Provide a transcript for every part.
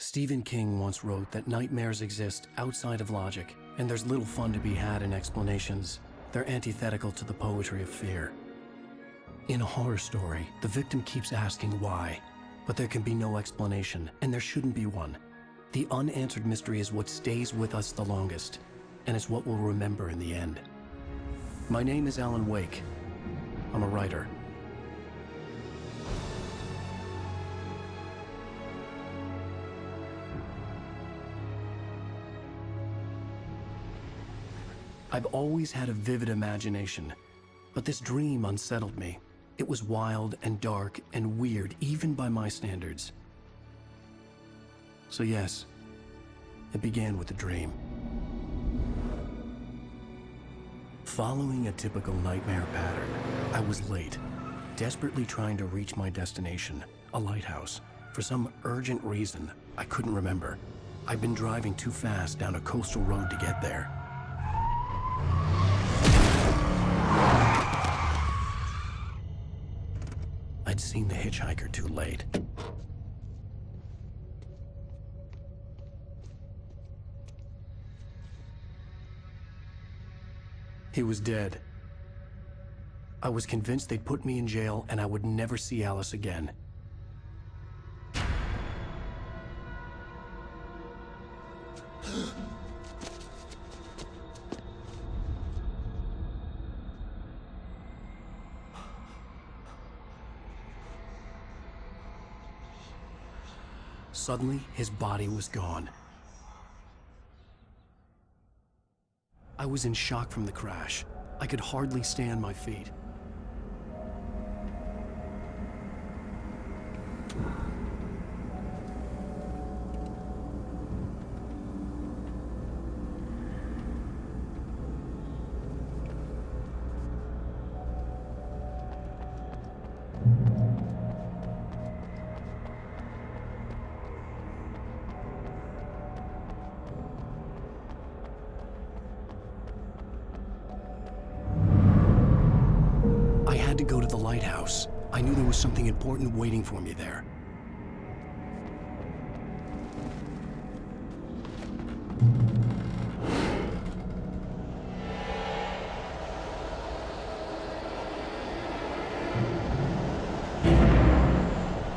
Stephen King once wrote that nightmares exist outside of logic, and there's little fun to be had in explanations. They're antithetical to the poetry of fear. In a horror story, the victim keeps asking why, but there can be no explanation, and there shouldn't be one. The unanswered mystery is what stays with us the longest, and it's what we'll remember in the end. My name is Alan Wake. I'm a writer. I've always had a vivid imagination, but this dream unsettled me. It was wild and dark and weird, even by my standards. So yes, it began with a dream. Following a typical nightmare pattern, I was late, desperately trying to reach my destination, a lighthouse. For some urgent reason, I couldn't remember. I'd been driving too fast down a coastal road to get there. I'd seen the hitchhiker too late. He was dead. I was convinced they'd put me in jail and I would never see Alice again. Suddenly, his body was gone. I was in shock from the crash. I could hardly stay on my feet. To go to the lighthouse. I knew there was something important waiting for me there.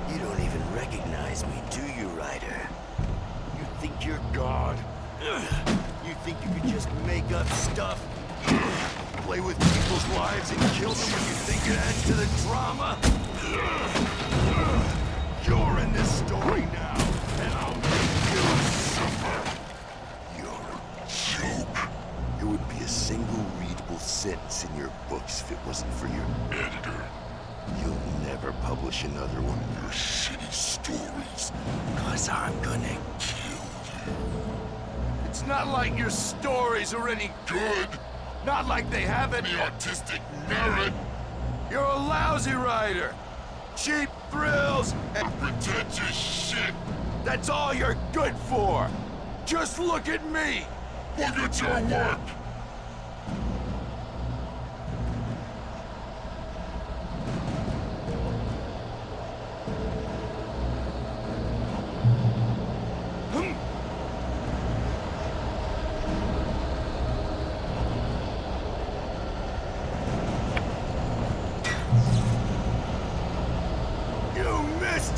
You don't even recognize me, do you, Ryder? You think you're God? You think you could just make up stuff? Play with people's lives and kill them when you think it adds to the drama? You're in this story now, and I'll make you suffer. You're a joke. It would be a single readable sentence in your books if it wasn't for your editor. You'll never publish another one of your shitty stories, 'cause I'm gonna kill you. It's not like your stories are any good. Not like they have any artistic merit. You're a lousy writer. Cheap thrills and pretentious shit. That's all you're good for. Just look at me. Look at your work.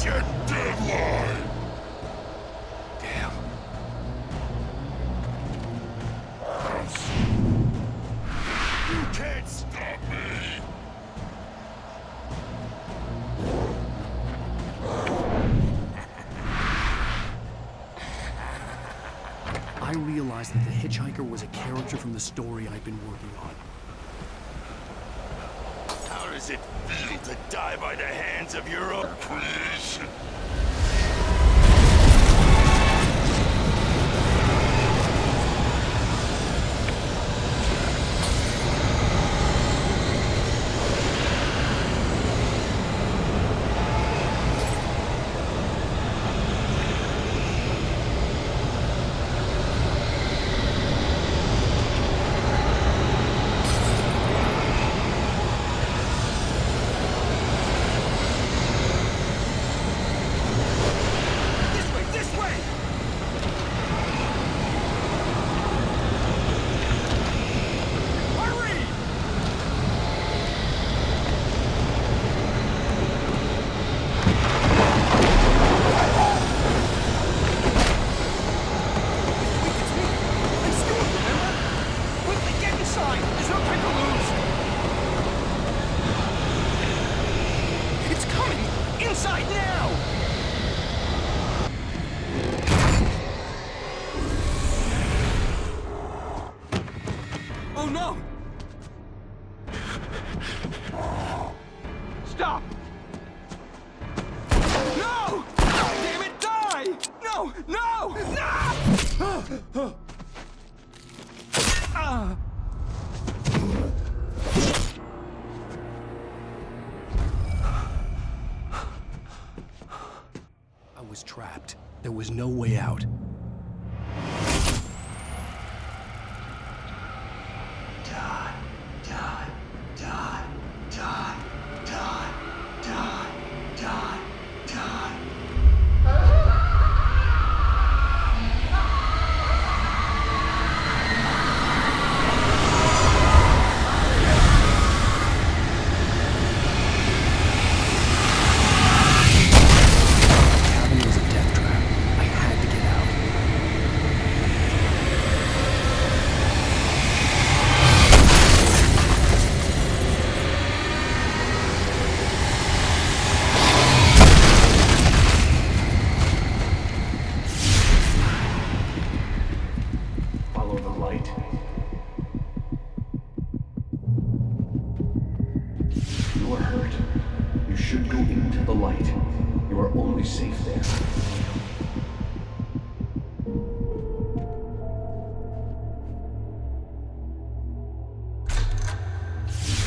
Your deadline! Damn. You can't stop me! I realized that the hitchhiker was a character from the story I'd been working on. How does it feel to die by the hands of your own creation? was trapped. There was no way out. Die, die, die, die, die, die, die, die. The cabin was a death trap. I had to get out. Follow the light. You are hurt. You should go into the light. You are only safe there.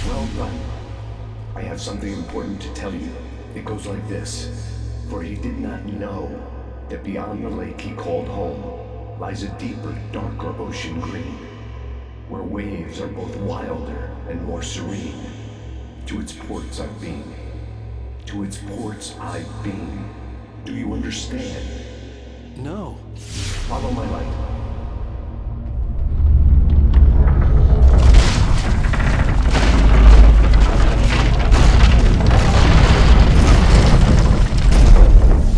Well done. I have something important to tell you. It goes like this. For he did not know that beyond the lake he called home lies a deeper, darker ocean green, where waves are both wilder and more serene. To its ports I've been. To its ports I've been. Do you understand? No. Follow my light.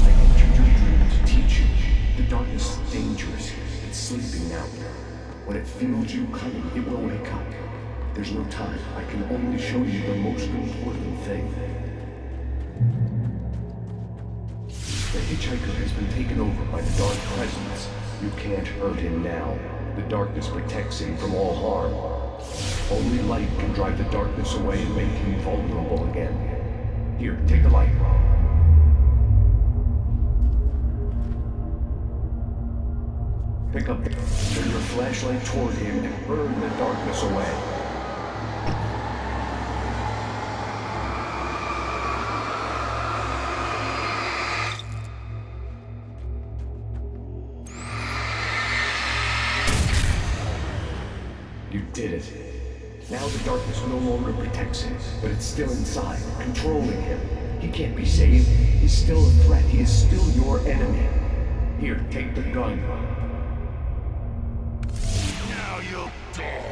I entered your dream to teach you. The darkness is dangerous. It's sleeping now. When it feels you coming, it will wake up. There's no time. I can only show you the most important thing. The hitchhiker has been taken over by the dark presence. You can't hurt him now. The darkness protects him from all harm. Only light can drive the darkness away and make him vulnerable again. Here, take the light. Pick up, turn your flashlight toward him and burn the darkness away. You did it. Now the darkness no longer protects him, but it's still inside, controlling him. He can't be saved. He's still a threat. He is still your enemy. Here, take the gun. Now you'll die.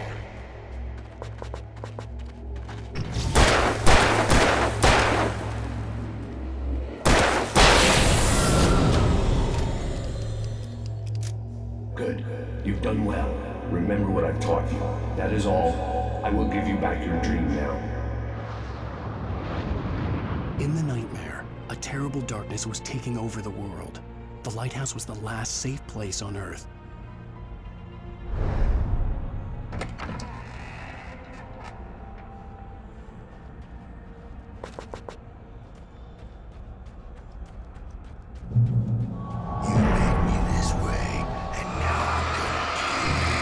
Good. You've done well. Remember what I've taught you. That is all. I will give you back your dream now. In the nightmare, a terrible darkness was taking over the world. The lighthouse was the last safe place on Earth. You made me this way, and now I'm gonna kill you.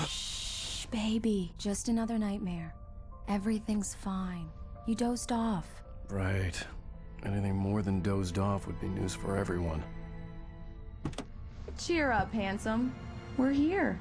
Shh, baby. Just another nightmare. Everything's fine. You dozed off. Right. Anything more than dozed off would be news for everyone. Cheer up, handsome. We're here.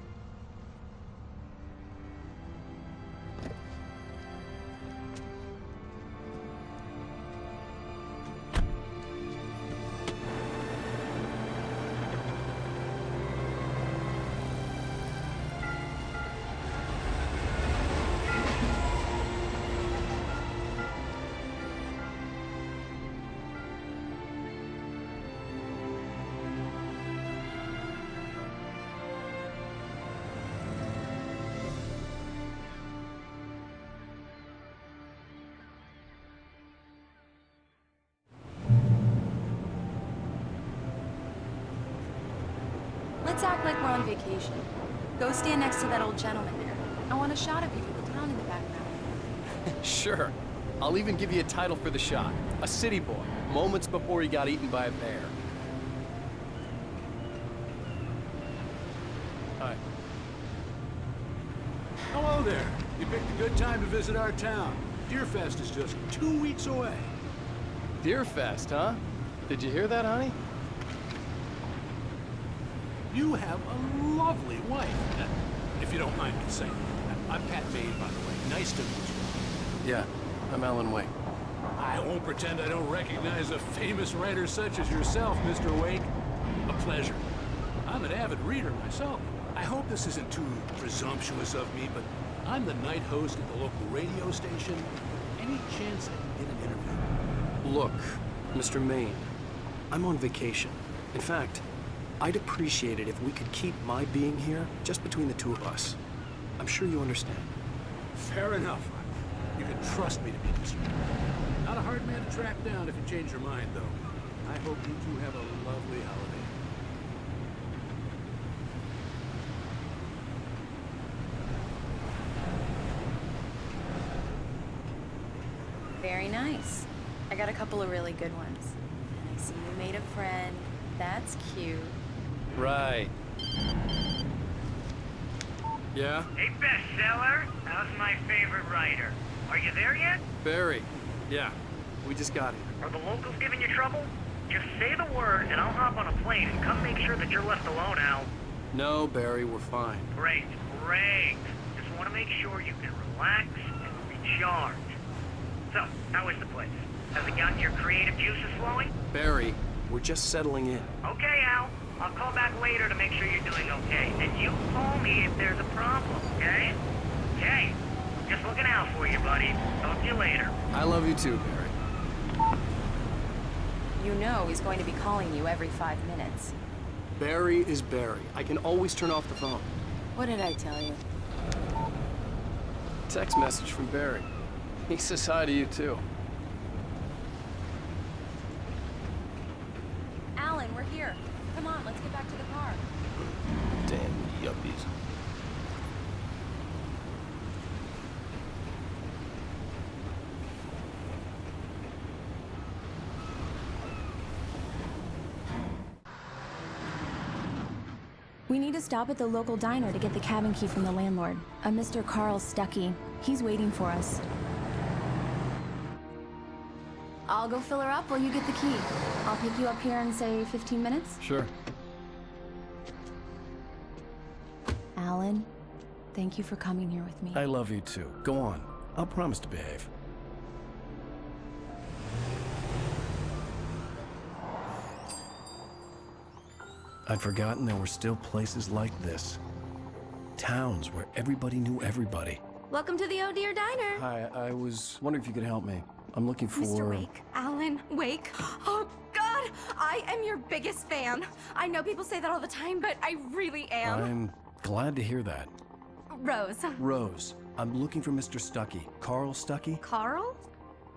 Let's act like we're on vacation. Go stand next to that old gentleman there. I want a shot of you with the town in the background. Sure. I'll even give you a title for the shot. A city boy, moments before he got eaten by a bear. Hi. Hello there. You picked a good time to visit our town. Deerfest is just 2 weeks away. Deerfest, huh? Did you hear that, honey? You have a lovely wife, if you don't mind me saying. I'm Pat Bain, by the way. Nice to meet you. Yeah, I'm Alan Wake. I won't pretend I don't recognize a famous writer such as yourself, Mr. Wake. A pleasure. I'm an avid reader myself. I hope this isn't too presumptuous of me, but I'm the night host at the local radio station. Any chance I can get an interview? Look, Mr. Maine, I'm on vacation. In fact, I'd appreciate it if we could keep my being here just between the two of us. I'm sure you understand. Fair enough. You can trust me to be discreet. Not a hard man to track down if you change your mind, though. I hope you two have a lovely holiday. Very nice. I got a couple of really good ones. And I see you made a friend. That's cute. Right. Yeah? Hey, bestseller. How's my favorite writer? Are you there yet? Barry. Yeah. We just got here. Are the locals giving you trouble? Just say the word, and I'll hop on a plane and come make sure that you're left alone, Al. No, Barry, we're fine. Great, great. Just want to make sure you can relax and recharge. So, how is the place? Has it gotten your creative juices flowing? Barry, we're just settling in. Okay, Al. I'll call back later to make sure you're doing okay. And you call me if there's a problem, okay? Okay. Just looking out for you, buddy. Talk to you later. I love you too, Barry. You know he's going to be calling you every 5 minutes. Barry is Barry. I can always turn off the phone. What did I tell you? Text message from Barry. He says hi to you too. Alan, we're here. Come on, let's get back to the car. Damn yuppies. We need to stop at the local diner to get the cabin key from the landlord, a Mr. Carl Stuckey. He's waiting for us. I'll go fill her up while you get the key. I'll pick you up here in, say, 15 minutes? Sure. Alan, thank you for coming here with me. I love you too. Go on. I'll promise to behave. I'd forgotten there were still places like this. Towns where everybody knew everybody. Welcome to the Oh Dear Diner. Hi, I was wondering if you could help me. I'm looking for... Mr. Wake. Alan Wake. Oh, God! I am your biggest fan. I know people say that all the time, but I really am. I'm glad to hear that. Rose. Rose, I'm looking for Mr. Stuckey. Carl Stuckey? Carl?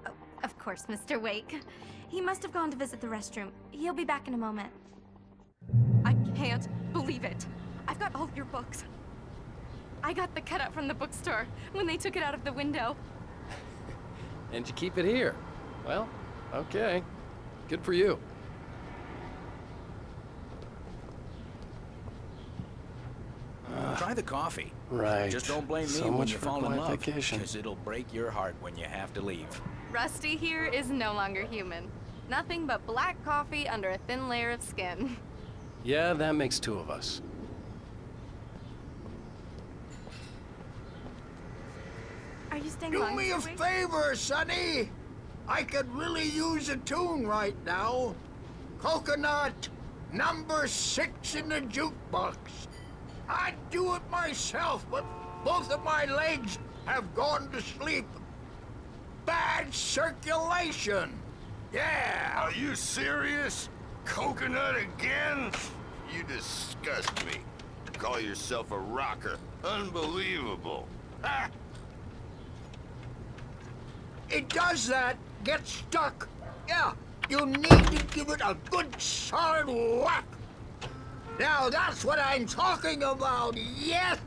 Oh, of course, Mr. Wake. He must have gone to visit the restroom. He'll be back in a moment. I can't believe it. I've got all your books. I got the cutout from the bookstore when they took it out of the window. And you keep it here. Well, okay. Good for you. Try the coffee. Right. Just don't blame me So when much you for fall in quiet love, vacation. because it'll break your heart when you have to leave. Rusty here is no longer human. Nothing but black coffee under a thin layer of skin. Yeah, that makes two of us. Are you staying Do long, me a Mr. Wake? favor, Sonny. I could really use a tune right now. Coconut, number 6 in the jukebox. I'd do it myself, but both of my legs have gone to sleep. Bad circulation. Yeah. Are you serious? Coconut again? You disgust me. Call yourself a rocker. Unbelievable. Ha! It does that. Get stuck. Yeah, you need to give it a good solid whack. Now that's what I'm talking about, yes!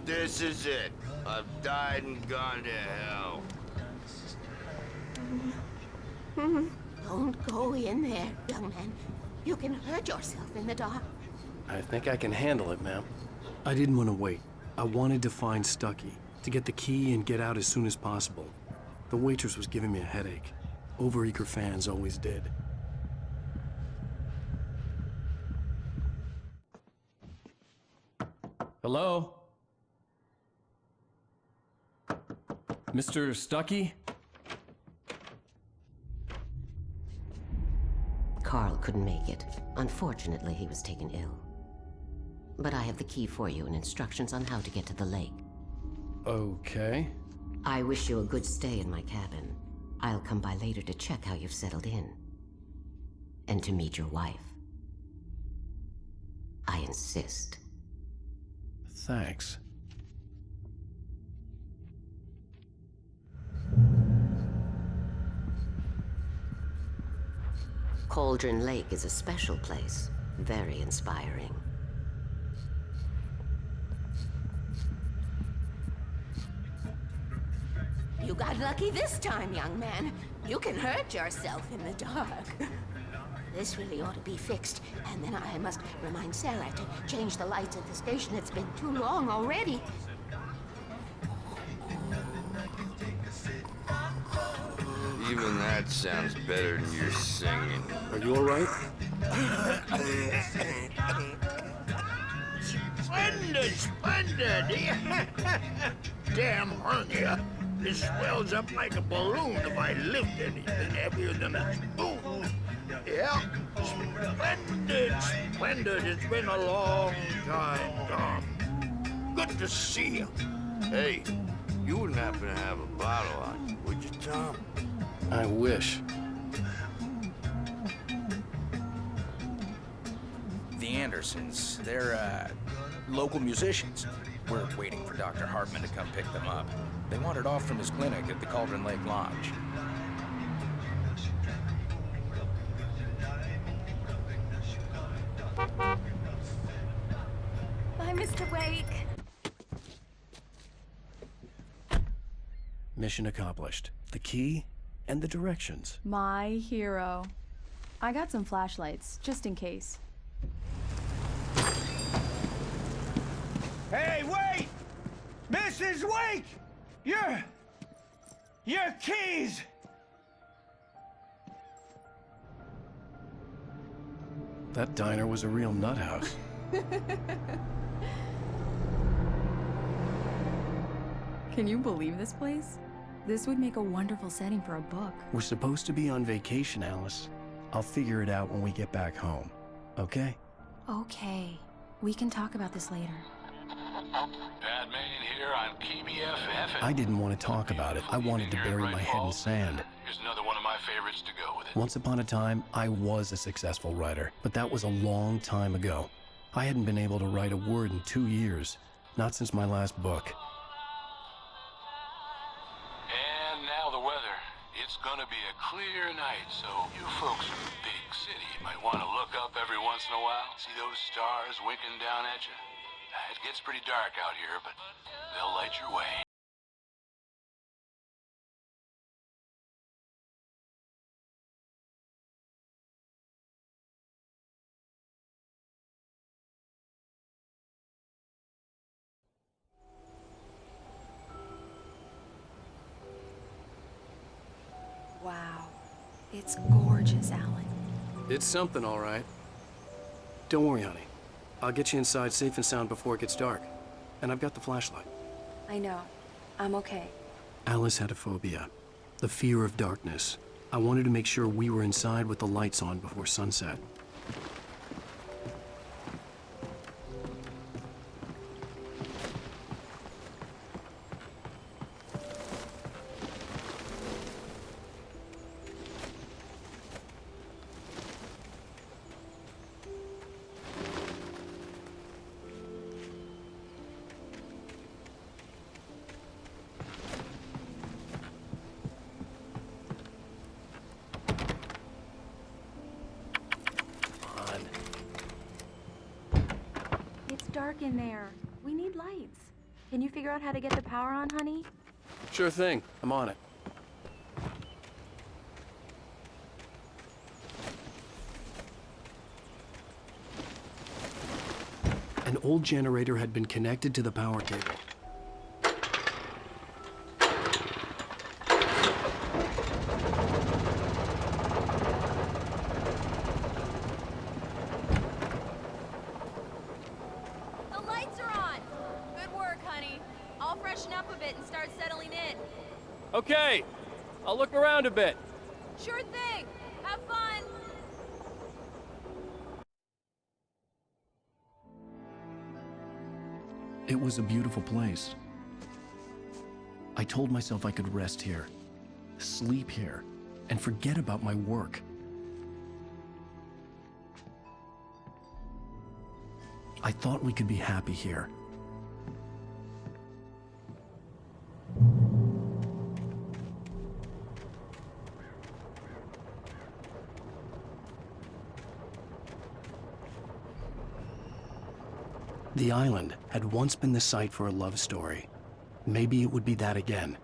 This is it. I've died and gone to hell. Don't go in there, young man. You can hurt yourself in the dark. I think I can handle it, ma'am. I didn't want to wait. I wanted to find Stucky, to get the key and get out as soon as possible. The waitress was giving me a headache. Overeager fans always did. Hello? Mr. Stucky? Carl couldn't make it. Unfortunately, he was taken ill. But I have the key for you and instructions on how to get to the lake. Okay. I wish you a good stay in my cabin. I'll come by later to check how you've settled in. And to meet your wife. I insist. Thanks. Cauldron Lake is a special place. Very inspiring. You got lucky this time, young man. You can hurt yourself in the dark. This really ought to be fixed, and then I must remind Sarah to change the lights at the station. It's been too long already. Even that sounds better than your singing. Are you all right? Splendid, splendid! Damn hernia. This swells up like a balloon if I lift anything heavier than a spoon. Yeah, splendid, splendid. It's been a long time, Tom. Good to see you. Hey, you wouldn't happen to have a bottle on you, would you, Tom? I wish. The Andersons, they're, local musicians. We're waiting for Dr. Hartman to come pick them up. They wandered off from his clinic at the Cauldron Lake Lodge. Bye, Mr. Wake. Mission accomplished. The key and the directions. My hero. I got some flashlights, just in case. Hey, wait! Mrs. Wake! Your keys! That diner was a real nut house. Can you believe this place? This would make a wonderful setting for a book. We're supposed to be on vacation, Alice. I'll figure it out when we get back home. Okay? Okay. We can talk about this later. Pat Main here on KBFF. I didn't want to talk about it. I wanted to bury my head in sand. Here's another one of my favorites to go with it. Once upon a time, I was a successful writer, but that was a long time ago. I hadn't been able to write a word in 2 years, not since my last book. And now the weather. It's gonna be a clear night, so you folks in the big city might want to look up every once in a while. See those stars winking down at you? It gets pretty dark out here, but they'll light your way. Wow. It's gorgeous, Alan. It's something, all right. Don't worry, honey. I'll get you inside safe and sound before it gets dark. And I've got the flashlight. I know. I'm okay. Alice had a phobia, the fear of darkness. I wanted to make sure we were inside with the lights on before sunset. It's dark in there. We need lights. Can you figure out how to get the power on, honey? Sure thing. I'm on it. An old generator had been connected to the power cable. The lights are on! Good work, honey. I'll freshen up a bit and start settling in. Okay. I'll look around a bit. Sure thing! Have fun! It was a beautiful place. I told myself I could rest here, sleep here, and forget about my work. I thought we could be happy here. The island had once been the site for a love story. Maybe it would be that again.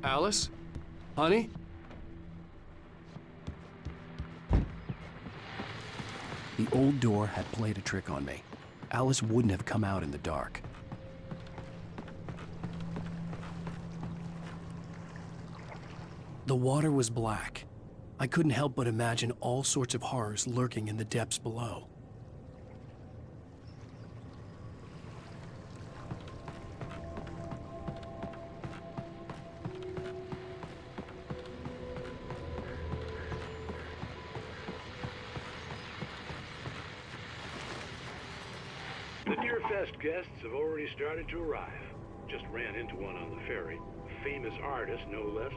Alice? Honey? The old door had played a trick on me. Alice wouldn't have come out in the dark. The water was black. I couldn't help but imagine all sorts of horrors lurking in the depths below. The Deerfest guests have already started to arrive. Just ran into one on the ferry. A famous artist, no less.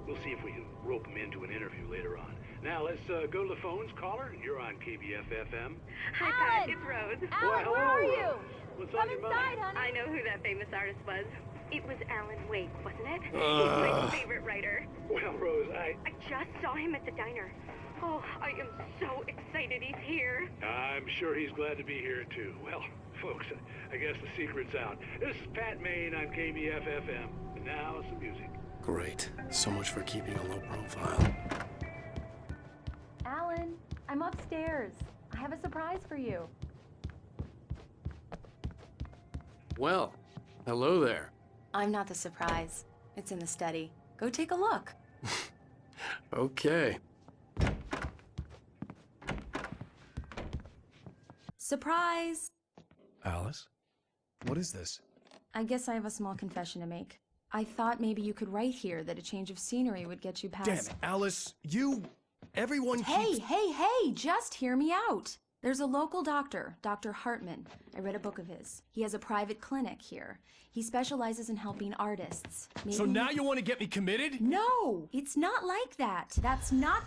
We'll see if we can rope him into an interview later on. Now, let's go to the phones. Caller, you're on KBF-FM. Hi, Pat. It's Rose. Alan, where are you? What's Come on your inside, mind? honey. I know who that famous artist was. It was Alan Wake, wasn't it? He's my favorite writer. Well, Rose, I just saw him at the diner. Oh, I am so excited he's here. I'm sure he's glad to be here, too. Well, folks, I guess the secret's out. This is Pat Maine on KBF-FM. And now, some music. Great. So much for keeping a low profile. Alan, I'm upstairs. I have a surprise for you. Well, hello there. I'm not the surprise. It's in the study. Go take a look. Okay. Surprise! Alice? What is this? I guess I have a small confession to make. I thought maybe you could write here that a change of scenery would get you past— Damn it, Alice! Everyone keeps— Hey, just hear me out! There's a local doctor, Dr. Hartman. I read a book of his. He has a private clinic here. He specializes in helping artists. So now you want to get me committed? No! It's not like that. That's not—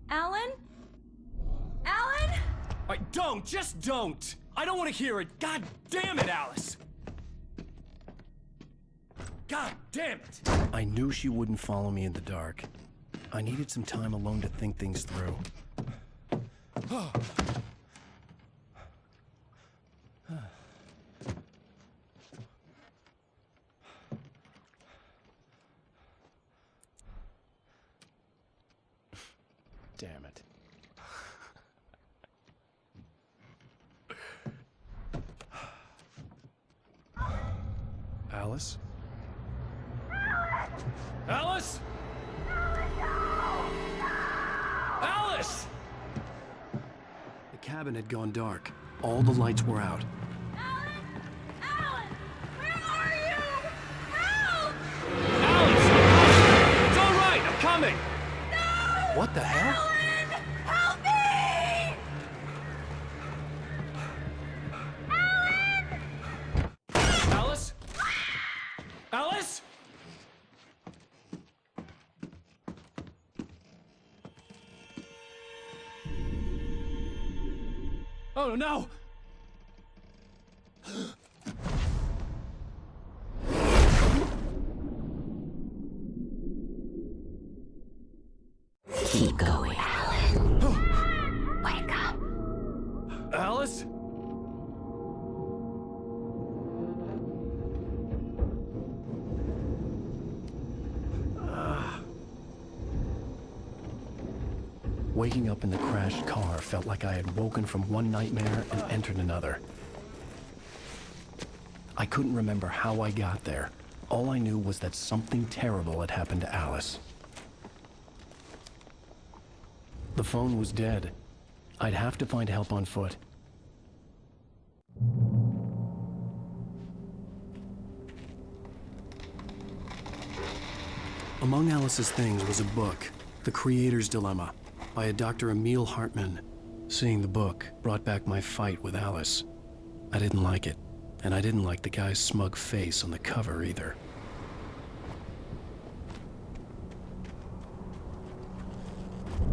Alan? Alan? Just don't! I don't want to hear it! God damn it, Alice! God damn it! I knew she wouldn't follow me in the dark. I needed some time alone to think things through. Damn it. Alice? Alice? Alice! The cabin had gone dark. All the lights were out. It's all right, I'm coming! No! What the hell? Alan! Help me! Alice? Alice? Oh no! Keep going, Alan. Wake up. Alice? Waking up in the crashed car felt like I had woken from one nightmare and entered another. I couldn't remember how I got there. All I knew was that something terrible had happened to Alice. The phone was dead. I'd have to find help on foot. Among Alice's things was a book, The Creator's Dilemma, by a Dr. Emil Hartman. Seeing the book brought back my fight with Alice. I didn't like it, and I didn't like the guy's smug face on the cover either.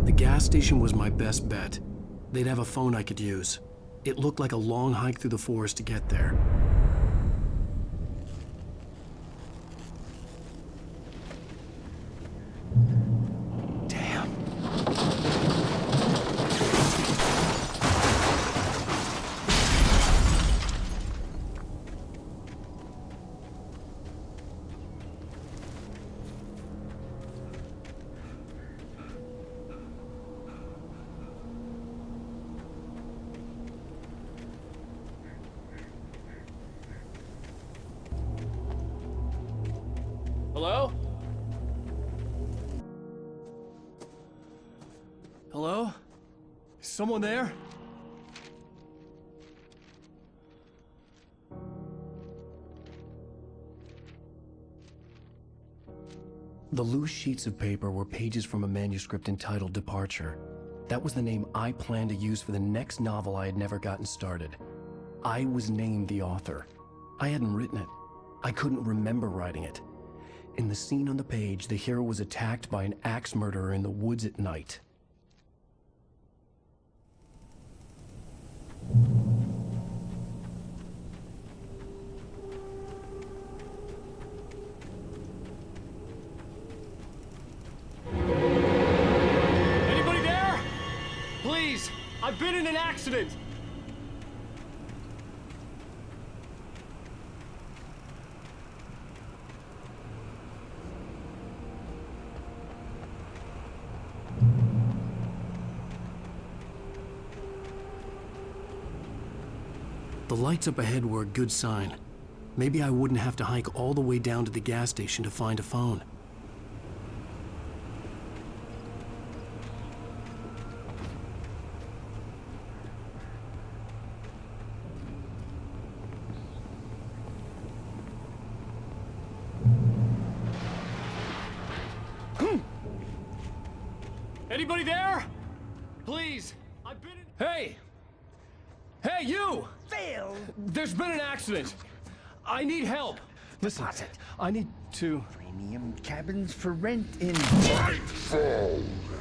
The gas station was my best bet. They'd have a phone I could use. It looked like a long hike through the forest to get there. Hello? Hello? Is someone there? The loose sheets of paper were pages from a manuscript entitled Departure. That was the name I planned to use for the next novel I had never gotten started. I was named the author. I hadn't written it. I couldn't remember writing it. In the scene on the page, the hero was attacked by an axe murderer in the woods at night. Anybody there? Please, I've been in an accident. The lights up ahead were a good sign. Maybe I wouldn't have to hike all the way down to the gas station to find a phone. Anybody there? Please, I've been in... Hey! Hey, you! Phil! There's been an accident. I need help. Listen, I need to... Premium cabins for rent in...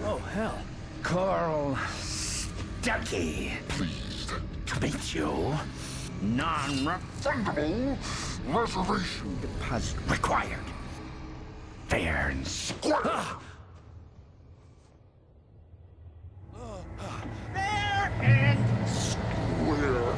Oh, hell. Carl Stuckey. Pleased To meet you. Non-refundable reservation deposit required. Fair and square. Fair and square.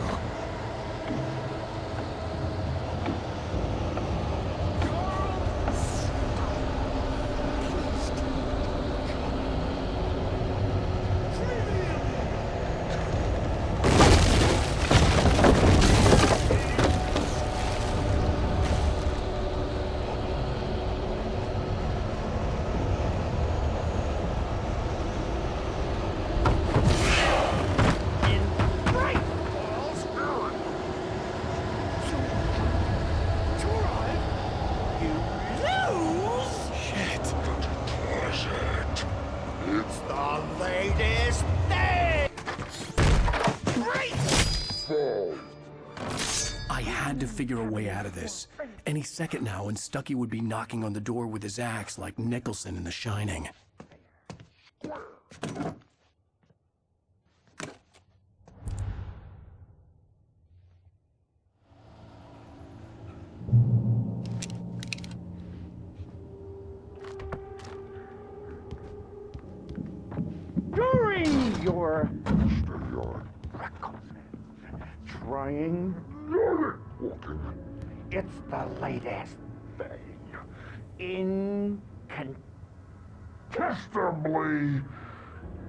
had to figure a way out of this. Any second now, and Stucky would be knocking on the door with his axe like Nicholson in The Shining. During your trying, it's the latest thing. Incontestably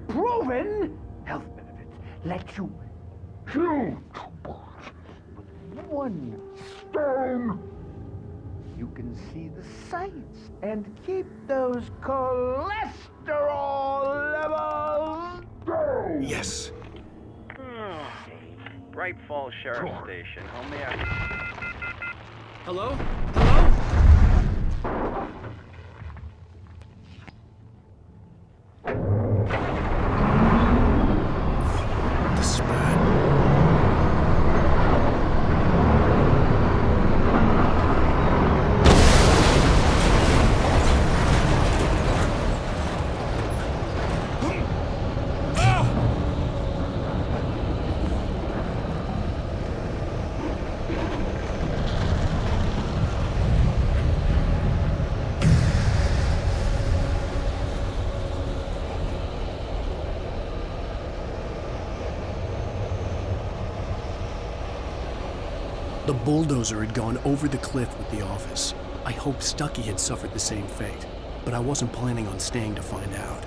proven health benefits let you kill 2 birds with 1 stone. You can see the sights and keep those cholesterol levels down. Yes. Bright Falls Sheriff Station. How may I... Hello? Hello? This is bad. The bulldozer had gone over the cliff with the office. I hoped Stucky had suffered the same fate, but I wasn't planning on staying to find out.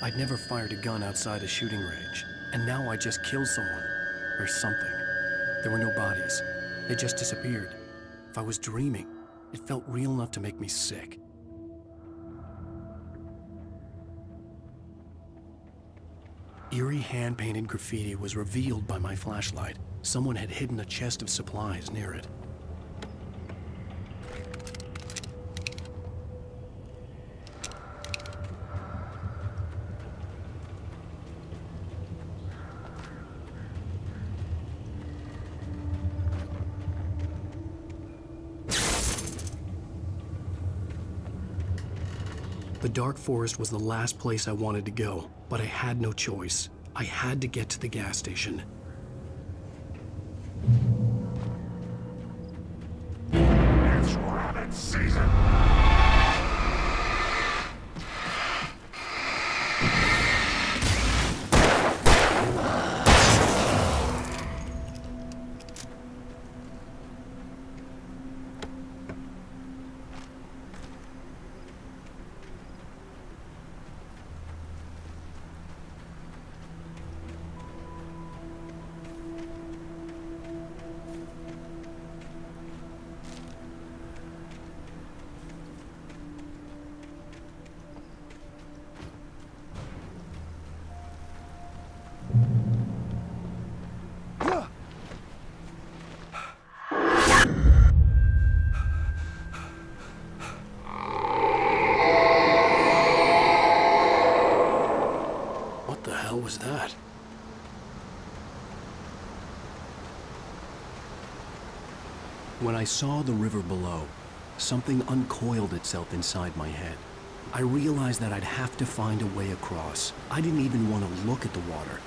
I'd never fired a gun outside a shooting range, and now I just killed someone. Or something. There were no bodies. They just disappeared. If I was dreaming, it felt real enough to make me sick. Eerie hand-painted graffiti was revealed by my flashlight. Someone had hidden a chest of supplies near it. The dark forest was the last place I wanted to go, but I had no choice. I had to get to the gas station. It's rabbit season! What was that? When I saw the river below, something uncoiled itself inside my head. I realized that I'd have to find a way across. I didn't even want to look at the water.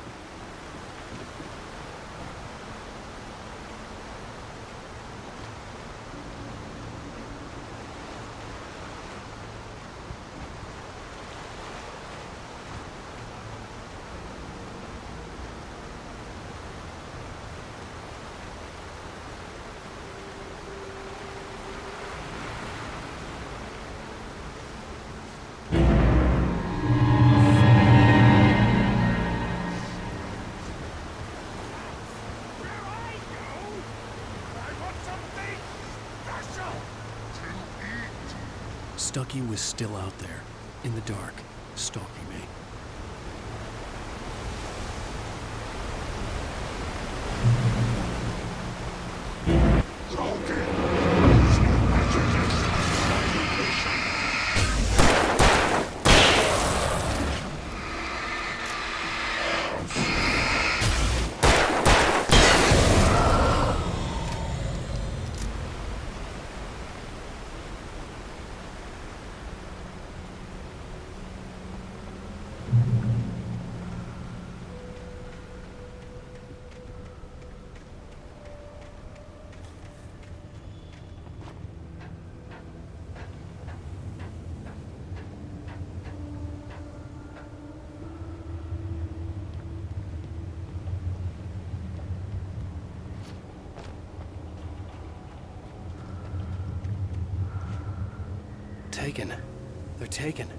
Stucky was still out there, in the dark, stalking me. Taken. They're taken.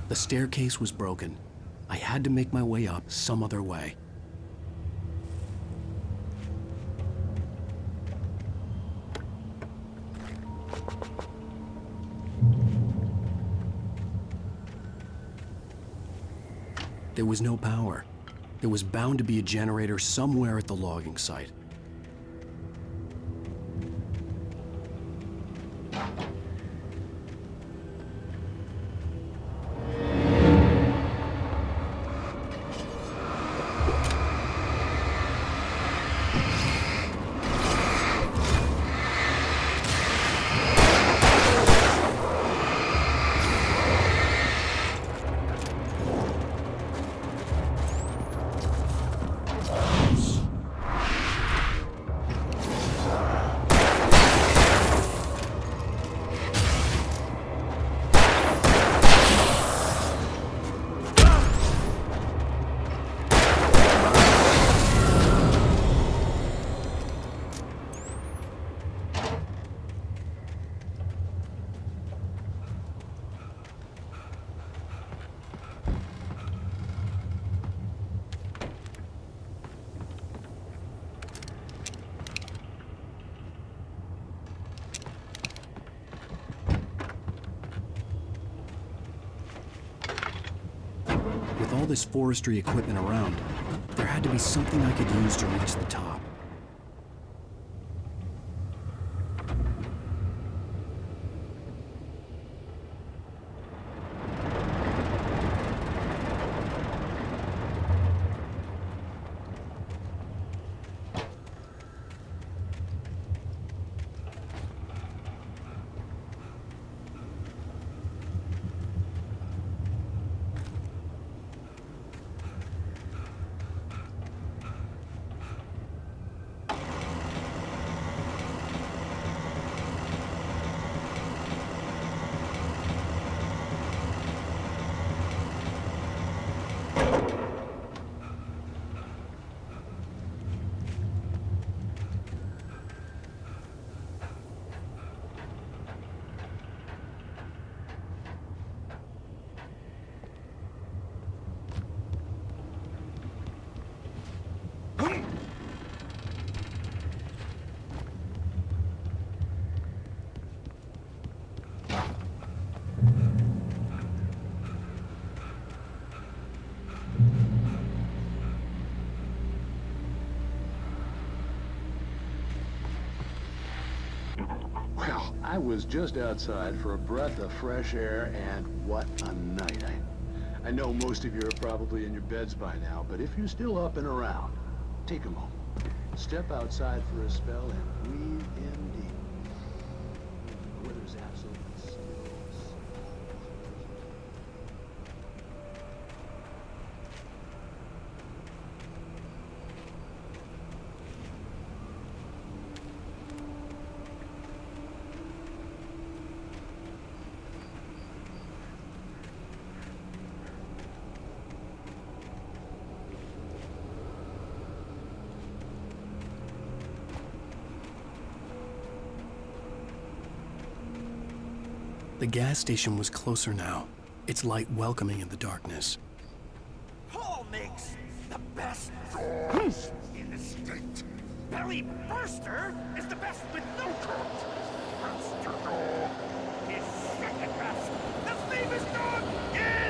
The staircase was broken. I had to make my way up some other way. There was no power. There was bound to be a generator somewhere at the logging site. With all this forestry equipment around, there had to be something I could use to reach the top. Well, I was just outside for a breath of fresh air, and what a night. I know most of you are probably in your beds by now, but if you're still up and around, take a moment. Step outside for a spell and breathe in deep. The weather's absolutely still. The gas station was closer now, its light welcoming in the darkness. Paul makes the best dogs in the state. Belly Burster is the best with no coat. Burster Dog is second best. The famous dog is...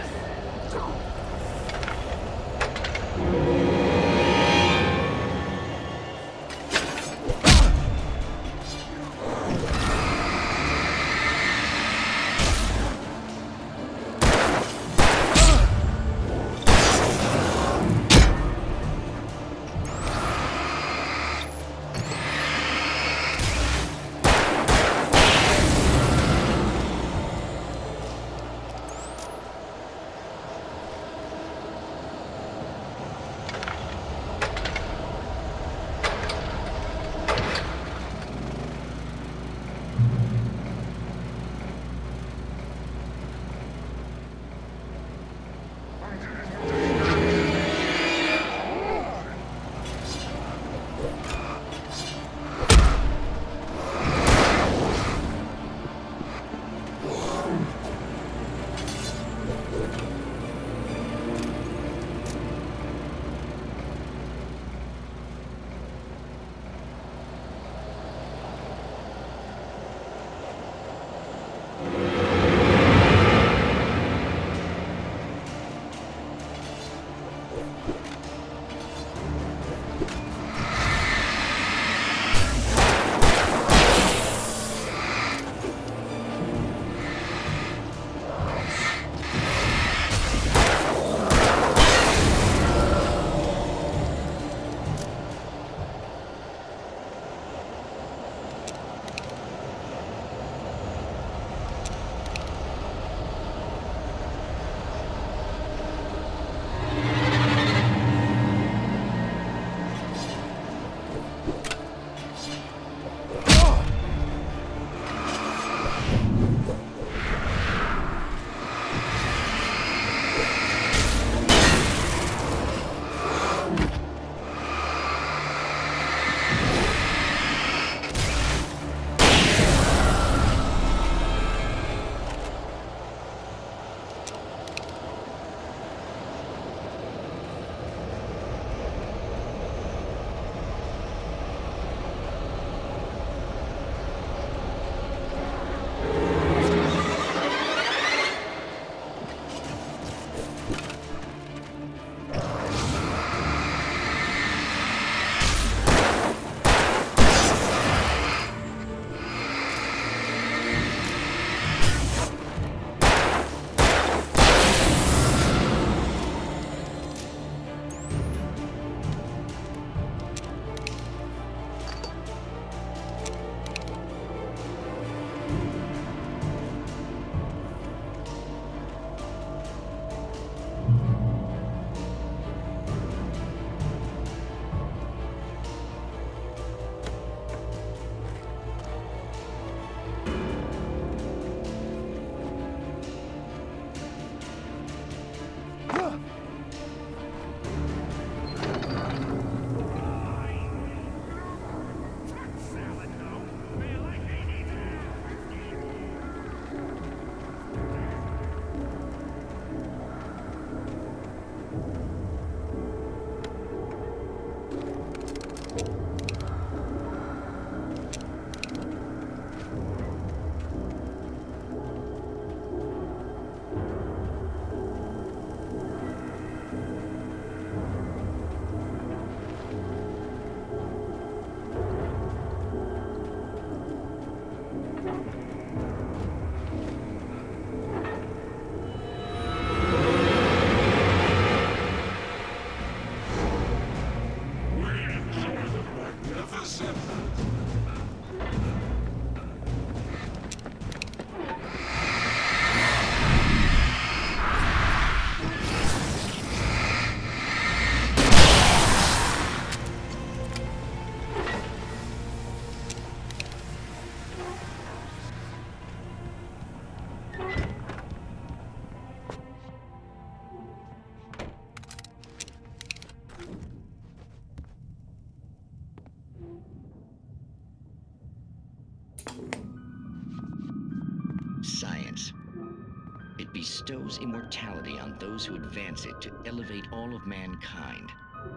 bestows immortality on those who advance it to elevate all of mankind.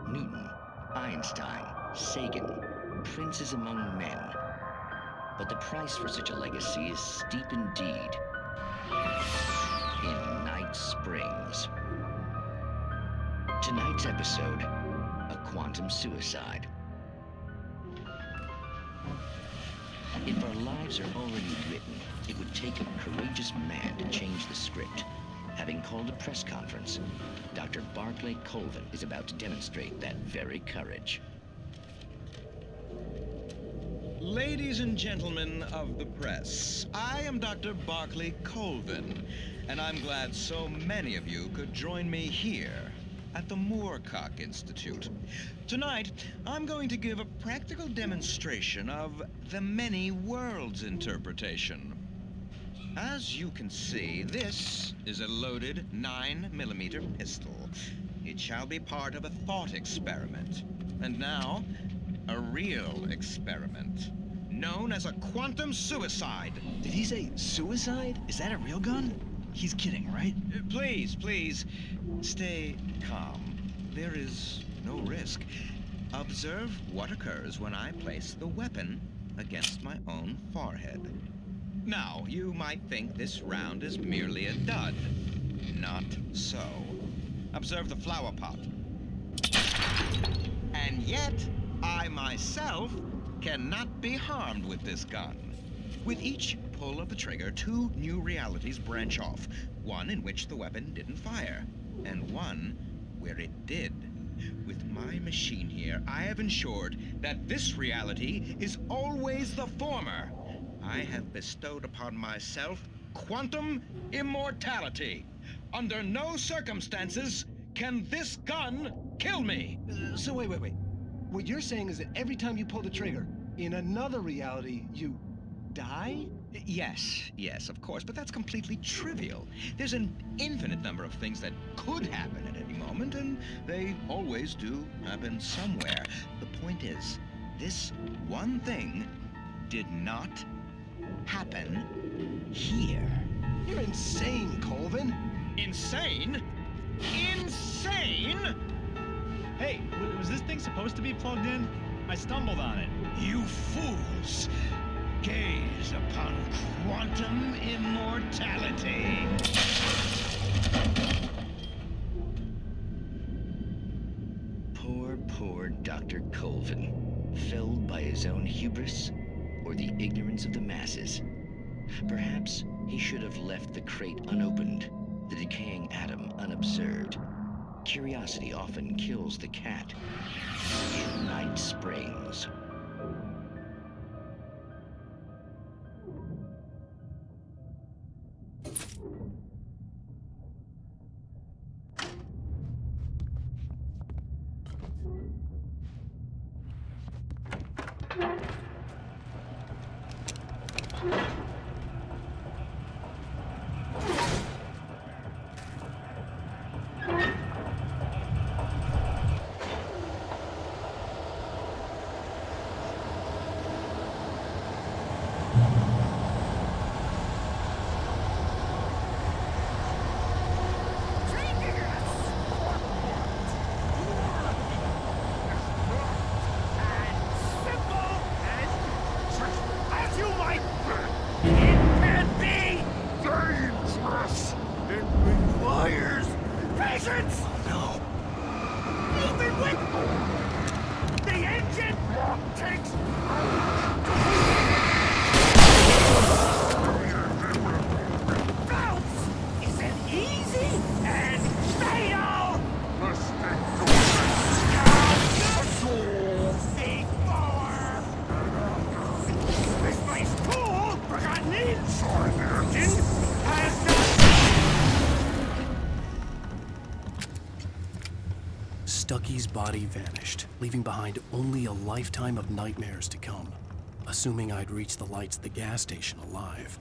Newton, Einstein, Sagan, princes among men. But the price for such a legacy is steep indeed. In Night Springs. Tonight's episode, a quantum suicide. If our lives are already written, it would take a courageous man to change the script. Having called a press conference, Dr. Barclay Colvin is about to demonstrate that very courage. Ladies and gentlemen of the press, I am Dr. Barclay Colvin, and I'm glad so many of you could join me here at the Moorcock Institute. Tonight, I'm going to give a practical demonstration of the many worlds interpretation. As you can see, this is a loaded 9mm pistol. It shall be part of a thought experiment. And now, a real experiment, known as a quantum suicide. Did he say suicide? Is that a real gun? He's kidding, right? Please, stay calm. There is no risk. Observe what occurs when I place the weapon against my own forehead. Now, you might think this round is merely a dud. Not so. Observe the flower pot. And yet, I myself cannot be harmed with this gun. With each pull of the trigger, 2 new realities branch off. One in which the weapon didn't fire, and one where it did. With my machine here, I have ensured that this reality is always the former. I have bestowed upon myself quantum immortality. Under no circumstances can this gun kill me. So wait. What you're saying is that every time you pull the trigger, in another reality, you die? Yes, of course, but that's completely trivial. There's an infinite number of things that could happen at any moment, and they always do happen somewhere. The point is, this one thing did not happen here. You're insane, Colvin. Insane? Insane? Hey, was this thing supposed to be plugged in? I stumbled on it. You fools! Gaze upon quantum immortality. Poor Dr. Colvin, felled by his own hubris or the ignorance of the masses. Perhaps he should have left the crate unopened, the decaying atom unobserved. Curiosity often kills the cat. In Night Springs. Stucky's body vanished, leaving behind only a lifetime of nightmares to come, assuming I'd reach the lights at the gas station alive.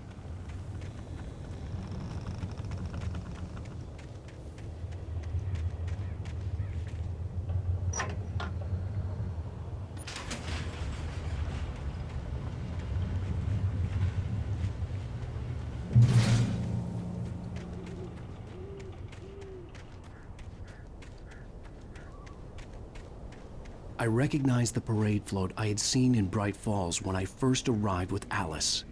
I recognized the parade float I had seen in Bright Falls when I first arrived with Alice.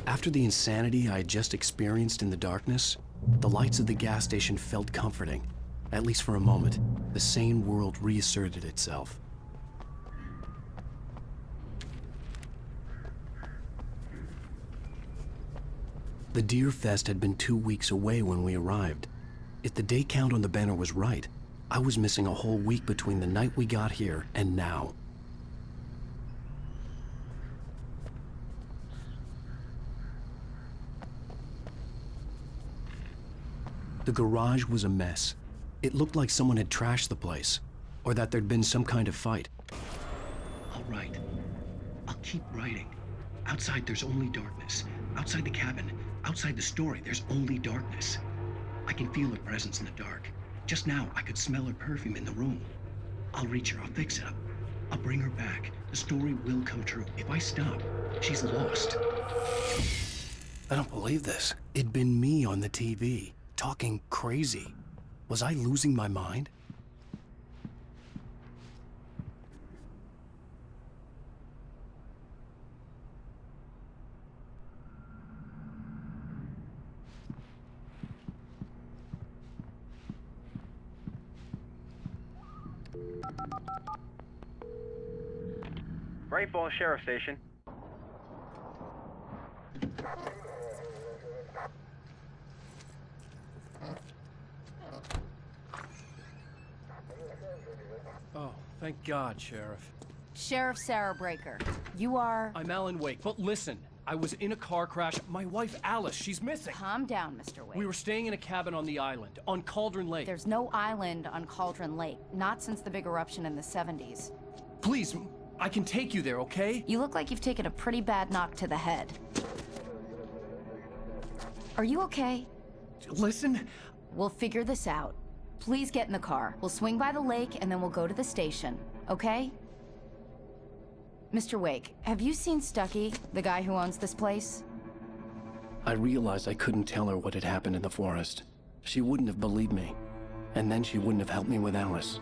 After the insanity I had just experienced in the darkness, the lights of the gas station felt comforting. At least for a moment, the sane world reasserted itself. The Deer Fest had been 2 weeks away when we arrived. If the day count on the banner was right, I was missing a whole week between the night we got here and now. The garage was a mess. It looked like someone had trashed the place, or that there'd been some kind of fight. I'll write. I'll keep writing. Outside, there's only darkness. Outside the cabin, outside the story, there's only darkness. I can feel her presence in the dark. Just now, I could smell her perfume in the room. I'll reach her, I'll fix it up. I'll bring her back. The story will come true. If I stop, she's lost. I don't believe this. It'd been me on the TV, talking crazy. Was I losing my mind? Bright Falls Sheriff Station. Oh, thank God, Sheriff. Sheriff Sarah Breaker. You are... I'm Alan Wake, but listen. I was in a car crash. My wife, Alice, she's missing. Calm down, Mr. Wake. We were staying in a cabin on the island, on Cauldron Lake. There's no island on Cauldron Lake. Not since the big eruption in the 70s. Please, I can take you there, okay? You look like you've taken a pretty bad knock to the head. Are you okay? Listen. We'll figure this out. Please get in the car. We'll swing by the lake and then we'll go to the station, okay? Mr. Wake, have you seen Stucky, the guy who owns this place? I realized I couldn't tell her what had happened in the forest. She wouldn't have believed me. And then she wouldn't have helped me with Alice.